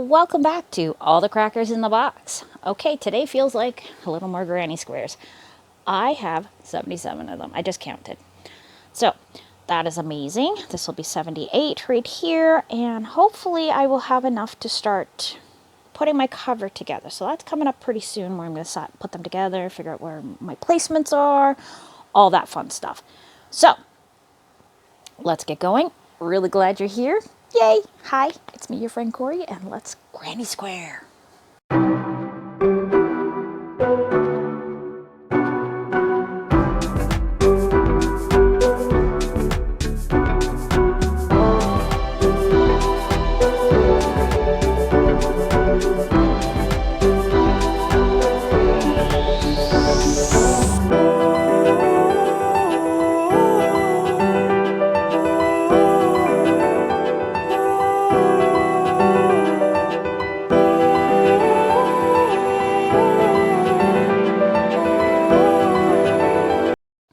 Welcome back to All the Crackers in the Box. Okay, today feels like a little more granny squares. I have 77 of them. I just counted. So, that is amazing. This will be 78 right here, and hopefully I will have enough to start putting my cover together. So that's coming up pretty soon where I'm going to put them together, figure out where my placements are, all that fun stuff. So, let's get going. Really glad you're here. Yay! Hi, it's me, your friend Corey, and let's granny square.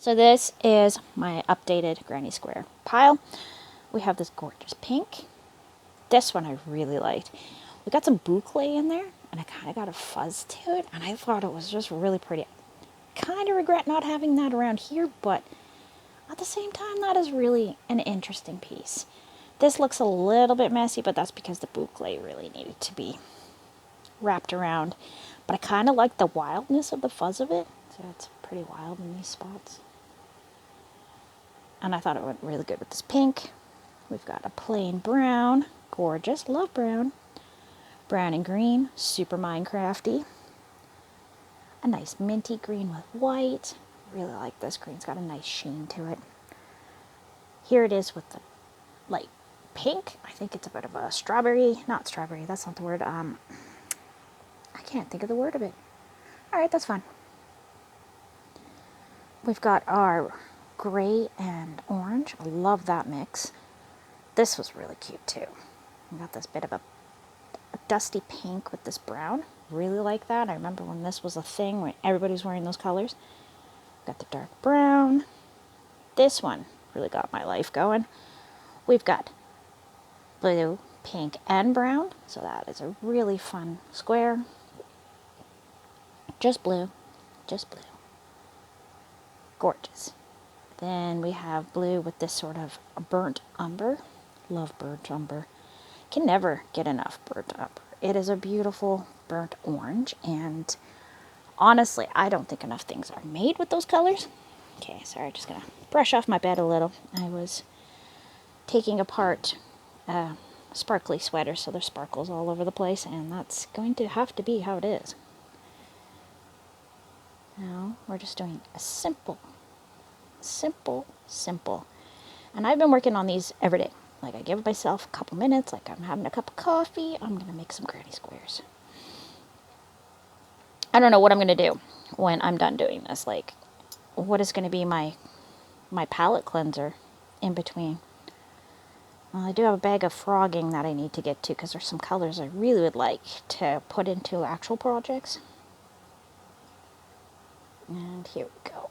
So this is my updated granny square pile. We have this gorgeous pink. This one I really liked. We got some boucle in there, and I kind of got a fuzz to it, and I thought it was just really pretty. Kind of regret not having that around here, but at the same time, that is really an interesting piece. This looks a little bit messy, but that's because the boucle really needed to be wrapped around. But I kind of like the wildness of the fuzz of it, so it's pretty wild in these spots. And I thought it went really good with this pink. We've got a plain brown, gorgeous, love brown. Brown and green, super Minecrafty. A nice minty green with white. Really like this green, it's got a nice sheen to it. Here it is with the light pink. I think it's a bit of a strawberry, not strawberry, that's not the word. I can't think of the word of it. Alright, that's fine. We've got our gray and orange. I love that mix. This was really cute too. We got this bit of a dusty pink with this brown. Really like that. I remember when this was a thing when everybody was wearing those colors. Got the dark brown. This one really got my life going. We've got blue, pink, and brown. So that is a really fun square. Just blue. Just blue. Gorgeous. Then we have blue with this sort of burnt umber. Love burnt umber. Can never get enough burnt umber. It is a beautiful burnt orange, and honestly, I don't think enough things are made with those colors. Okay, sorry, just gonna brush off my bed a little. I was taking apart a sparkly sweater, so there's sparkles all over the place, and that's going to have to be how it is. Now, we're just doing a simple. And I've been working on these every day. Like, I give myself a couple minutes, like I'm having a cup of coffee, I'm going to make some granny squares. I don't know what I'm going to do when I'm done doing this. Like, what is going to be my palette cleanser in between. Well, I do have a bag of frogging that I need to get to because there's some colors I really would like to put into actual projects. And here we go.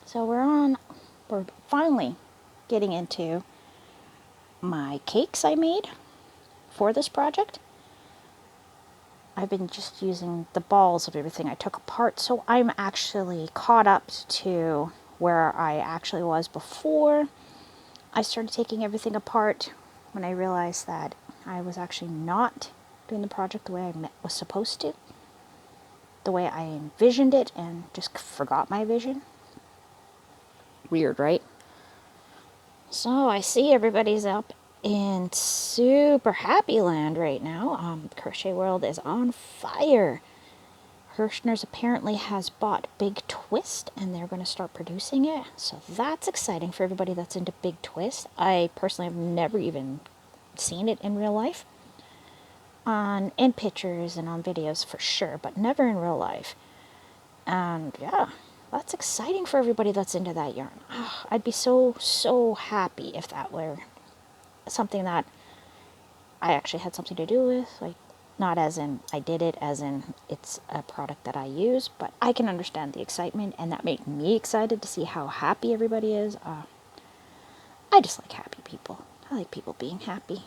So we're finally getting into my cakes I made for this project. I've been just using the balls of everything I took apart, so I'm actually caught up to where I actually was before I started taking everything apart, when I realized that I was actually not doing the project the way I was supposed to, the way I envisioned it, and just forgot my vision. Weird, right? So I see everybody's up in super happy land right now. Crochet World is on fire. Hirschner's apparently has bought Big Twist, and they're going to start producing it. So that's exciting for everybody that's into Big Twist. I personally have never even seen it in real life. In pictures and on videos for sure, but never in real life. And yeah, that's exciting for everybody that's into that yarn. Oh, I'd be so happy if that were something that I actually had something to do with. Like, not as in I did it, as in it's a product that I use, but I can understand the excitement, and that made me excited to see how happy everybody is. I just like happy people. I like people being happy.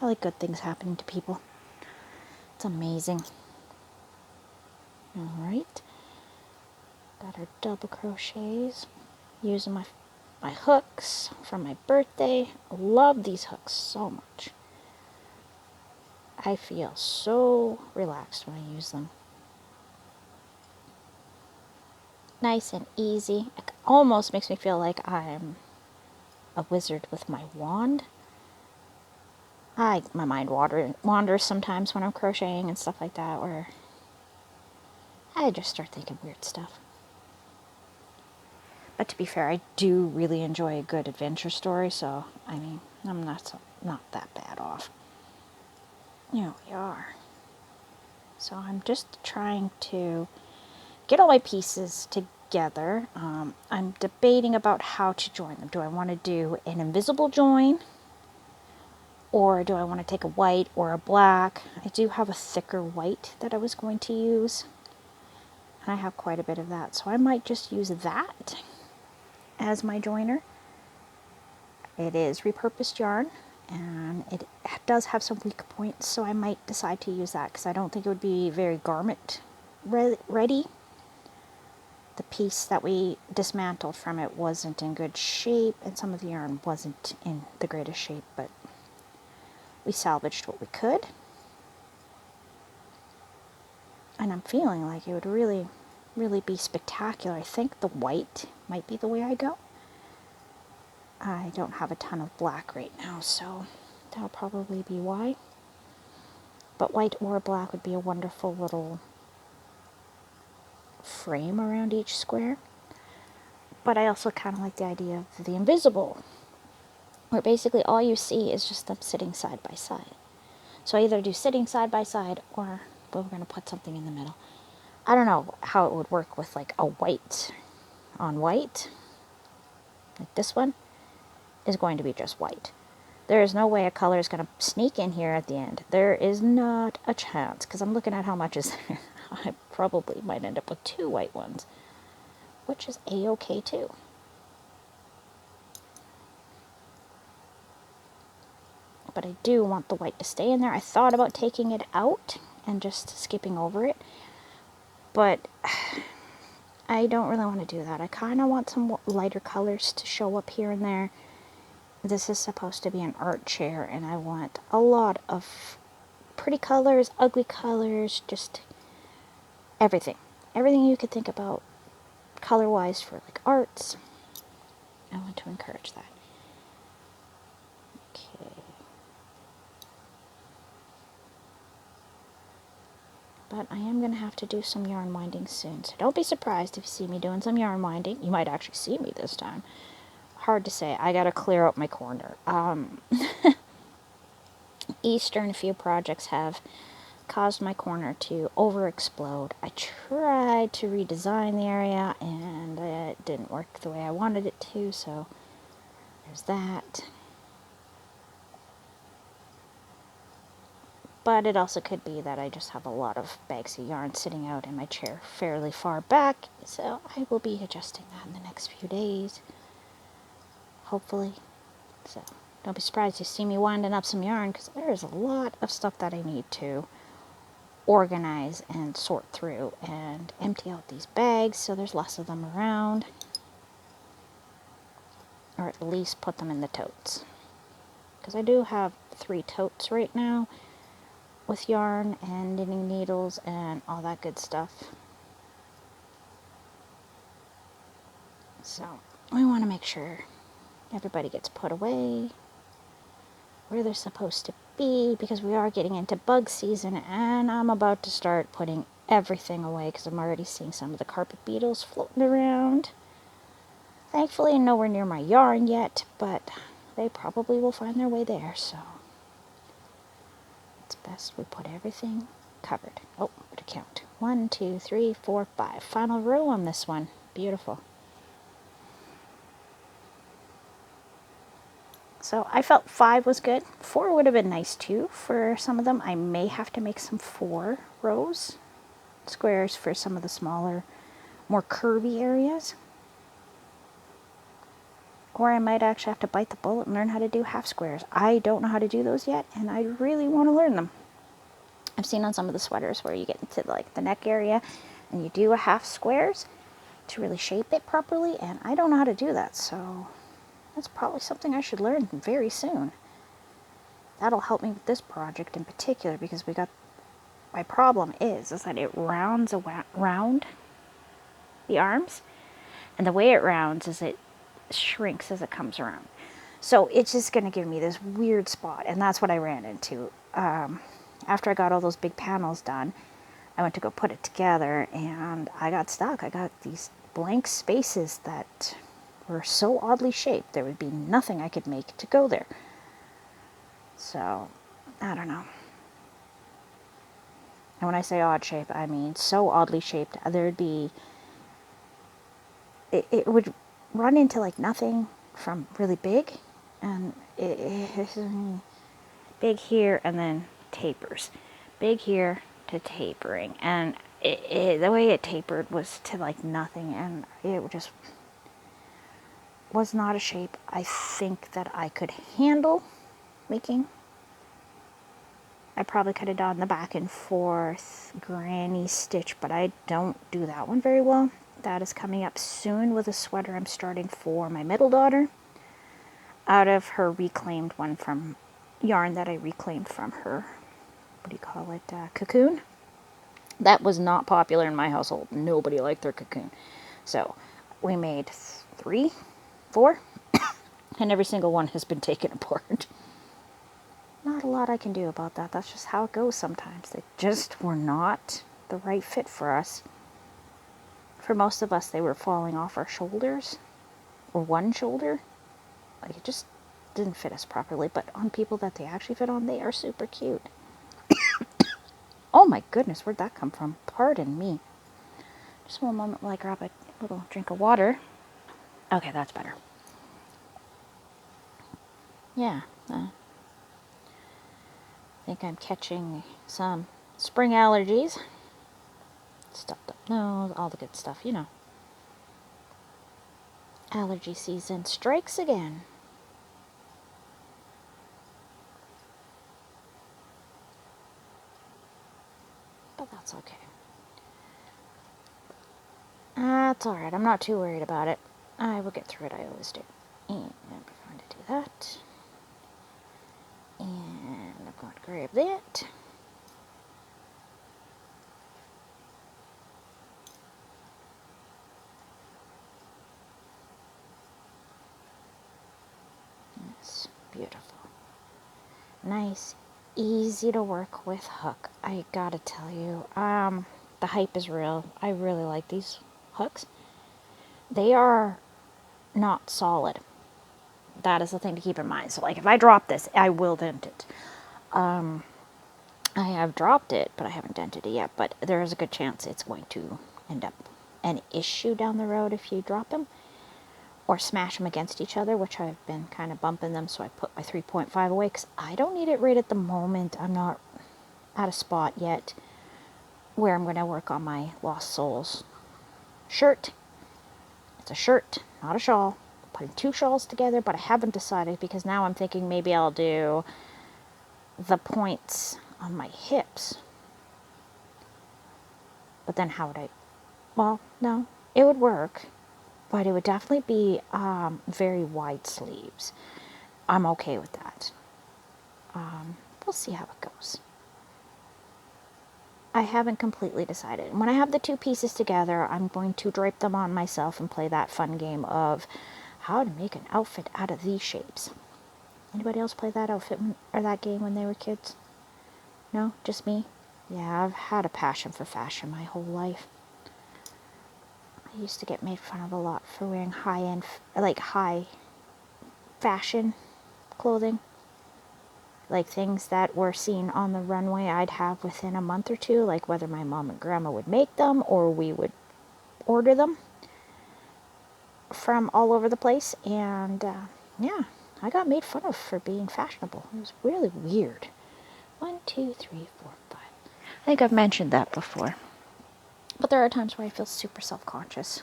I like good things happening to people. It's amazing. All right. Got our double crochets. Using my hooks from my birthday. I love these hooks so much. I feel so relaxed when I use them. Nice and easy. It almost makes me feel like I'm a wizard with my wand. My mind wanders sometimes when I'm crocheting and stuff like that, where I just start thinking weird stuff. But to be fair, I do really enjoy a good adventure story, so I mean, I'm not that bad off. Here we are. So I'm just trying to get all my pieces together. I'm debating about how to join them. Do I want to do an invisible join? Or do I want to take a white or a black? I do have a thicker white that I was going to use. And I have quite a bit of that. So I might just use that as my joiner. It is repurposed yarn. And it does have some weak points. So I might decide to use that because I don't think it would be very garment ready. The piece that we dismantled from it wasn't in good shape. And some of the yarn wasn't in the greatest shape. But we salvaged what we could. And I'm feeling like it would really, really be spectacular. I think the white might be the way I go. I don't have a ton of black right now, so that'll probably be why. But white or black would be a wonderful little frame around each square. But I also kind of like the idea of the invisible, where basically all you see is just them sitting side by side. So I either do sitting side by side or we're going to put something in the middle. I don't know how it would work with like a white on white. Like this one is going to be just white. There is no way a color is going to sneak in here at the end. There is not a chance because I'm looking at how much is there. I probably might end up with 2 white ones, which is a-okay too. But I do want the white to stay in there. I thought about taking it out and just skipping over it, but I don't really want to do that. I kind of want some lighter colors to show up here and there. This is supposed to be an art chair, and I want a lot of pretty colors, ugly colors, just everything. Everything you could think about color-wise for like arts. I want to encourage that. Okay. But I am going to have to do some yarn winding soon, so don't be surprised if you see me doing some yarn winding. You might actually see me this time. Hard to say. I got to clear out my corner. Easter and a few projects have caused my corner to over-explode. I tried to redesign the area and it didn't work the way I wanted it to, so there's that. But it also could be that I just have a lot of bags of yarn sitting out in my chair fairly far back, so I will be adjusting that in the next few days, hopefully. So don't be surprised you see me winding up some yarn, because there's a lot of stuff that I need to organize and sort through and empty out these bags so there's less of them around, or at least put them in the totes, because I do have 3 totes right now with yarn and knitting needles and all that good stuff. So we want to make sure everybody gets put away where they're supposed to be, because we are getting into bug season and I'm about to start putting everything away because I'm already seeing some of the carpet beetles floating around. Thankfully nowhere near my yarn yet, but they probably will find their way there, so it's best we put everything covered. Oh, to count. 1, 2, 3, 4, 5. Final row on this one. Beautiful. So I felt 5 was good. 4 would have been nice too for some of them. I may have to make some 4 rows, squares for some of the smaller, more curvy areas. Or I might actually have to bite the bullet and learn how to do half squares. I don't know how to do those yet, and I really want to learn them. I've seen on some of the sweaters where you get into like the neck area and you do a half squares to really shape it properly, and I don't know how to do that, so that's probably something I should learn very soon. That'll help me with this project in particular, because my problem is that it rounds around the arms, and the way it rounds is it shrinks as it comes around. So it's just going to give me this weird spot, and that's what I ran into. After I got all those big panels done, I went to go put it together, and I got stuck. I got these blank spaces that were so oddly shaped, there would be nothing I could make to go there. So, I don't know. And when I say odd shape, I mean so oddly shaped, there'd be, it would run into like nothing from really big, and it's big here and then tapers. Big here to tapering, and the way it tapered was to like nothing, and it just was not a shape I think that I could handle making. I probably could have done the back and forth granny stitch, but I don't do that one very well. That is coming up soon with a sweater I'm starting for my middle daughter, out of her reclaimed one from yarn that I reclaimed from her, what do you call it, cocoon. That was not popular in my household. Nobody liked their cocoon. So we made 3, 4, and every single one has been taken apart. Not a lot I can do about that. That's just how it goes sometimes. They just were not the right fit for us. For most of us, they were falling off our shoulders, or one shoulder. Like, it just didn't fit us properly. But on people that they actually fit on, they are super cute. Oh my goodness, where'd that come from? Pardon me. Just one moment while I grab a little drink of water. Okay, that's better. Yeah, I think I'm catching some spring allergies. Stuffed up nose, all the good stuff, you know. Allergy season strikes again. But that's okay. That's alright, I'm not too worried about it. I will get through it, I always do. And we're going to do that. And I'm going to grab that. It's beautiful. Nice, easy to work with hook. I gotta tell you, the hype is real. I really like these hooks. They are not solid. That is the thing to keep in mind. So like if I drop this, I will dent it. I have dropped it, but I haven't dented it yet. But there is a good chance it's going to end up an issue down the road if you drop them or smash them against each other, which I've been kind of bumping them. So I put my 3.5 away because I don't need it right at the moment. I'm not at a spot yet where I'm going to work on my Lost Souls shirt. It's a shirt, not a shawl. I'm putting 2 shawls together, but I haven't decided because now I'm thinking maybe I'll do the points on my hips. But then how would I? Well, no, it would work, but it would definitely be very wide sleeves. I'm okay with that. We'll see how it goes. I haven't completely decided. When I have the 2 pieces together, I'm going to drape them on myself and play that fun game of how to make an outfit out of these shapes. Anybody else play that outfit or that game when they were kids? No? Just me? Yeah, I've had a passion for fashion my whole life. I used to get made fun of a lot for wearing high-end, like high fashion clothing. Like things that were seen on the runway I'd have within a month or 2, like whether my mom and grandma would make them or we would order them from all over the place. And yeah, I got made fun of for being fashionable. It was really weird. 1, 2, 3, 4, 5. I think I've mentioned that before. But there are times where I feel super self-conscious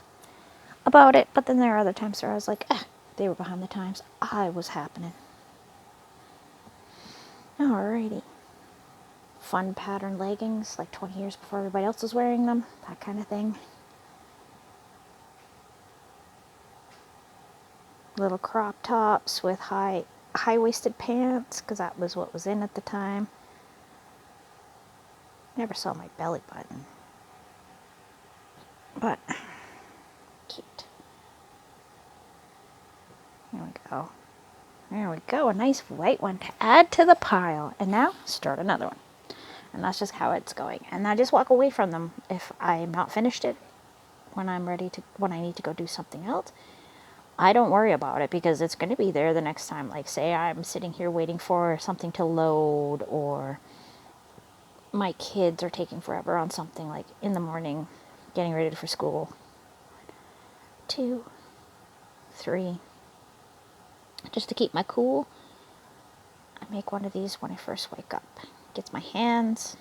about it. But then there are other times where I was like, they were behind the times. I was happening. Alrighty. fun pattern leggings like 20 years before everybody else was wearing them, that kind of thing. Little crop tops with high-waisted pants, because that was what was in at the time. Never saw my belly button, but cute. There we go. There we go, a nice white one to add to the pile. And now, start another one. And that's just how it's going. And I just walk away from them if I'm not finished it when I need to go do something else. I don't worry about it because it's going to be there the next time. Like, say I'm sitting here waiting for something to load, or my kids are taking forever on something, like in the morning, getting ready for school. 2, 3. Just to keep my cool, I make one of these when I first wake up. Gets my hands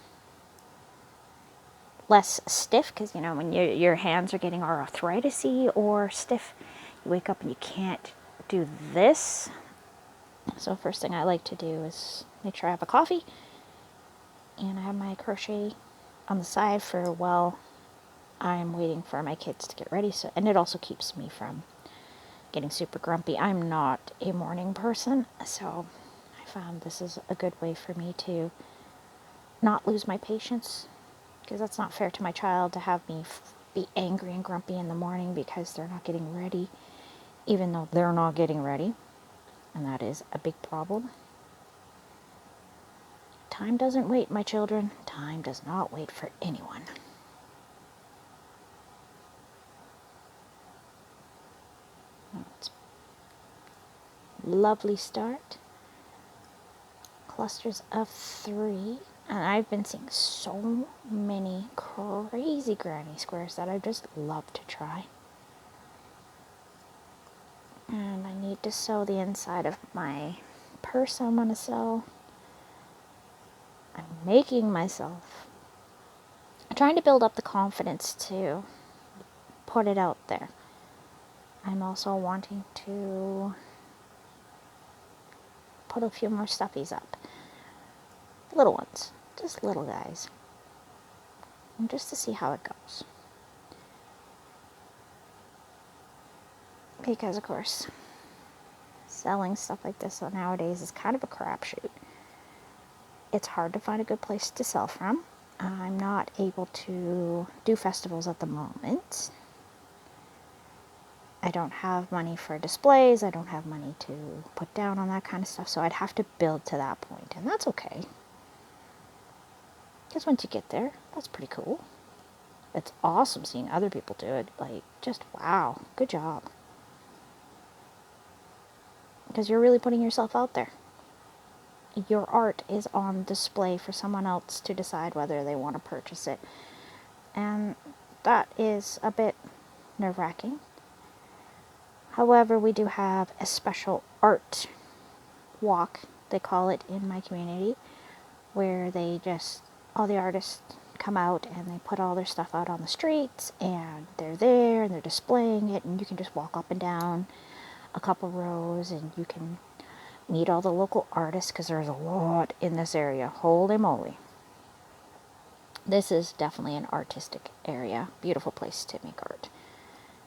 less stiff, because you know when your hands are getting arthritis-y or stiff, you wake up and you can't do this. So first thing I like to do is make sure I have a coffee, and I have my crochet on the side for while I'm waiting for my kids to get ready. So, and it also keeps me from getting super grumpy. I'm not a morning person, so I found this is a good way for me to not lose my patience, because that's not fair to my child to have me be angry and grumpy in the morning because they're not getting ready, even though they're not getting ready, and that is a big problem. Time doesn't wait, my children. Time does not wait for anyone. It's lovely start. Clusters of 3. And I've been seeing so many crazy granny squares that I just love to try. And I need to sew the inside of my purse I'm going to sew. I'm making myself, I'm trying to build up the confidence to put it out there. I'm also wanting to put a few more stuffies up. Little ones, just little guys. And just to see how it goes. Because of course, selling stuff like this nowadays is kind of a crapshoot. It's hard to find a good place to sell from. I'm not able to do festivals at the moment. I don't have money for displays. I don't have money to put down on that kind of stuff. So I'd have to build to that point. And that's okay. Because once you get there, that's pretty cool. It's awesome seeing other people do it. Like, just wow. Good job. Because you're really putting yourself out there. Your art is on display for someone else to decide whether they want to purchase it. And that is a bit nerve-wracking. However, we do have a special art walk, they call it in my community, where all the artists come out and they put all their stuff out on the streets, and they're there and they're displaying it, and you can just walk up and down a couple rows and you can meet all the local artists, because there's a lot in this area. Holy moly. This is definitely an artistic area. Beautiful place to make art.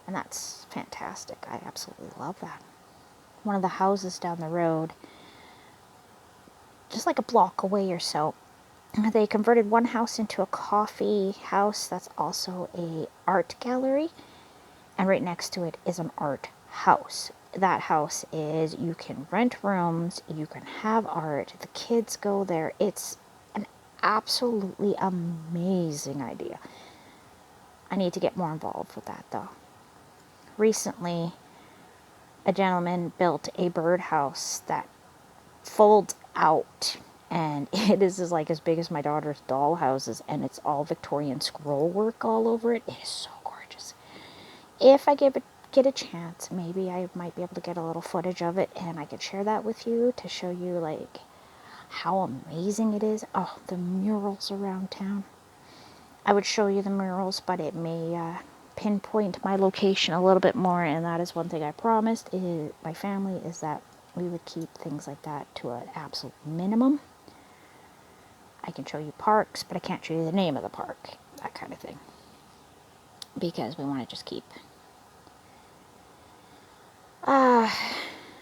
And that's fantastic. I absolutely love that. One of the houses down the road, just like a block away or so, they converted one house into a coffee house that's also a art gallery. And right next to it is an art house. That house is, you can rent rooms, you can have art, the kids go there. It's an absolutely amazing idea. I need to get more involved with that though. Recently, a gentleman built a birdhouse that folds out, and it is like as big as my daughter's doll houses, and it's all Victorian scroll work all over it. It is so gorgeous. If I get a chance, maybe I might be able to get a little footage of it and I could share that with you to show you like how amazing it is. Oh, the murals around town. I would show you the murals, but it may pinpoint my location a little bit more, and that is one thing I promised my family, is that we would keep things like that to an absolute minimum. I can show you parks, but I can't show you the name of the park, that kind of thing. Because we want to just keep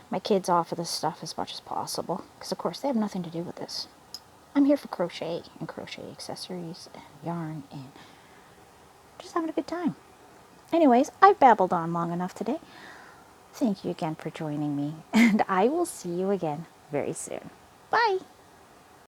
my kids off of this stuff as much as possible. Because, of course, they have nothing to do with this. I'm here for crochet and crochet accessories and yarn and just having a good time. Anyways, I've babbled on long enough today. Thank you again for joining me, and I will see you again very soon. Bye!